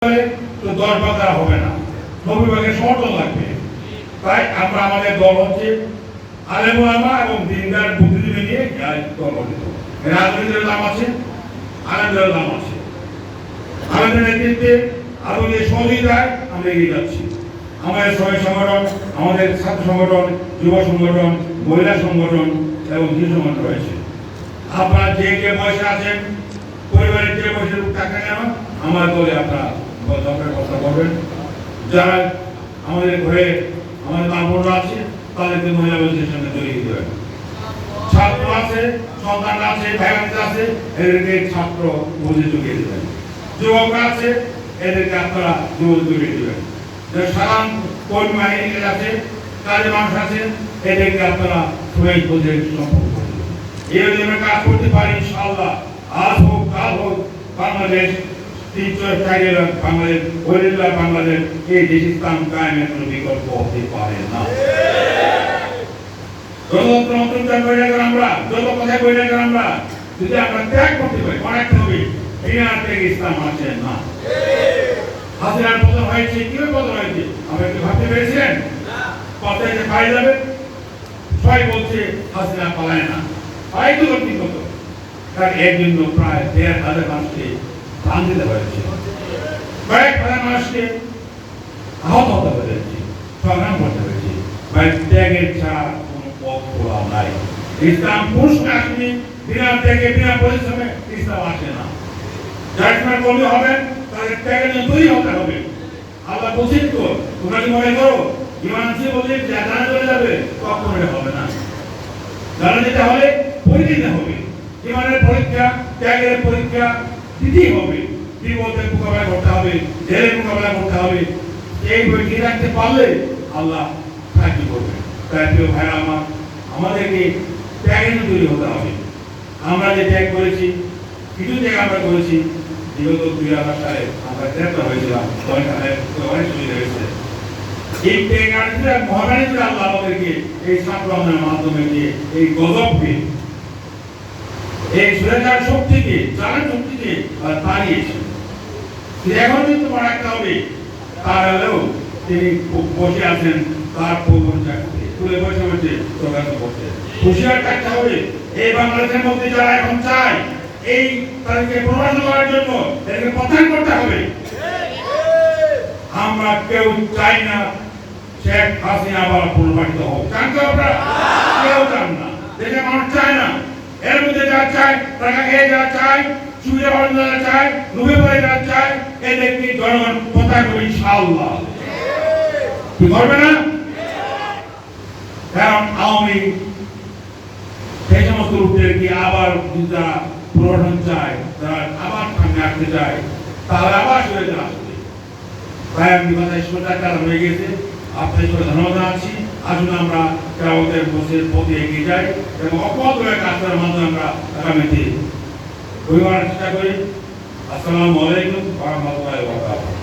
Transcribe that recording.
তো 10 ভাগ দ্বারা হবে না, 90 ভাগের সমর্থন লাগবে। তাই আমরা আমাদের দল হচ্ছে আলেম ওলামা এবং দিনদার বুদ্ধিজীবী নিয়ে দল গঠিত। রাজনীতির নাম আছে, আলেমদের নাম আছে। আলেমদের নেতৃত্বে আরো যে সহযোগিতায় আমরা এগিয়ে যাচ্ছি। আমাদের শ্রমিক সংগঠন, আমাদের ছাত্র সংগঠন, যুব সংগঠন, মহিলা সংগঠন এবং শিশু সংগঠন রয়েছে। আপনারা যে বয়সে আছেন, পরিবারের যে বয়সে টাকা কেন আমার দলে আপনারা কথা বলবেন। যারা আমাদের ঘরে আমাদের মা বোনরা আছে তাদেরকে মহিলা বন্ধুদের সঙ্গে জড়িয়ে দেবেন। ছাত্র আছে, সন্তান আছে, ভাই আছে, এদেরকে ছাত্র বুঝে জড়িয়ে দেবেন। যুবকরা আছে, এদেরকে আপনারা যুবক জড়িয়ে দেবেন। সাধারণ কর্মী বাহিনী আছে, কাজে মানুষ আছে, এদেরকে আপনারা সবাই বুঝে সম্পর্ক করে দেবেন। এই যদি আমরা কাজ করতে পারি ইনশাআল্লাহ, আজ হোক কাল হোক, বাংলাদেশ বাংলাদেশ এই দেশ ইসলাম কায়েমের কোনো বিকল্প হতে পারে না। গণতন্ত্র মন্ত্রণ করে আমরা যত কথা বলি না আমরা যদি আমরা ত্যাগ করতে পারি, অনেকটা হবে বিনা ত্যাগে ইসলাম আছে না। হাসিনার পতন হয়েছে, কিভাবে পতন হয়েছে আমরা কি ভাবতে পেরেছিলেন? কথায় যে পাই যাবে, সবাই বলছে হাসিনা পালায় না, পাই তো কত তার এর জন্য প্রায় 1,500 মানুষকে প্রাণ দিতে হয়েছে, কয়েক হাজার মানুষকে আহত হতে হয়েছে, সংগ্রাম করতে হয়েছে। ত্যাগের ছাড়া কোনো পথ খোলা নাই। ইসলাম পুরুষকে আসেনি, বিনা ত্যাগে বিনা পরিশ্রমে ইসলাম আসে না। যার সময় কর্মী হবেন তাদের ত্যাগের জন্য তৈরি হতে হবে। আল্লাহ বলছেন তো, তোমরা কি মনে করো ইমান আছে বলে জানা চলে যাবে? কখনো হবে না। জানা যেতে হলে পরীক্ষা দিতে হবে। ইমানের পরীক্ষা, ত্যাগের পরীক্ষা দিতেই হবে। বিপদের মোকাবেলা করতে হবে, জেলের মোকাবেলা করতে হবে। এই বই ঠিক রাখতে পারলে আল্লাহ সাহায্য করবে। তাই প্রিয় ভাইরা আমার, আমাদেরকে ত্যাগের তৈরি হতে হবে। আমরা যে ত্যাগ করেছি, কিছু ত্যাগ আমরা করেছি, বিগত 2000 সালে আমরা গ্রেপ্তার হয়েছিলাম, অনেক সুবিধা হয়েছে। এই ত্যাগ আসলে মহামারী করে আল্লাহ আমাদেরকে এই ছাত্র আন্দোলনের মাধ্যমে দিয়ে এই গজবকে, এই সুরেখার শক্তিকে, চালের শক্তিকে তাড়িয়েছে। এখন কিন্তু মনে রাখতে হবে, তাহলেও তিনি বসে আছেন তার তুলে বসে বসে প্রকাশ করতে। হুঁশিয়ার থাকতে হবে, এই বাংলাদেশের মধ্যে যারা এখন চায় এই তাদেরকে প্রমাণ করার জন্য এদেরকে প্রত্যাখ্যান করতে হবে। আমরা কেউ চাই না শেখ হাসিনা আবার পুনর্বাসিত হোক। চান তো আপনারা? কেউ চান না, দেশের মানুষ চায় না। এর মধ্যে যারা চায়, টাকা খেয়ে যারা চায়, সুবিধা পালন যারা চায়, লোভে পড়ে যারা চায়, এদেরকে জনগণ প্রত্যাখ্যান করবে ইনশাআল্লাহ। কি করবে না? কারণ আওয়ামী সেই সমস্ত লোকদেরকে আবার যারা পুনর্গঠন চায়, যারা আবার সামনে আসতে চায়, তাহলে আবার সরে আসবে। তাই আমি কথায় সোজা হয়ে গেছে। আপনাদের সঙ্গে ধন্যবাদ জানাচ্ছি। আসুন আমরা আমাদের বসের পথে এগিয়ে যাই এবং অপরাধ কাজ করার মাধ্যমে আমরা আগামীতে চেষ্টা করি। আসসালামু আলাইকুম ওয়া রাহমাতুল্লাহি ওয়া বারাকাতুহু।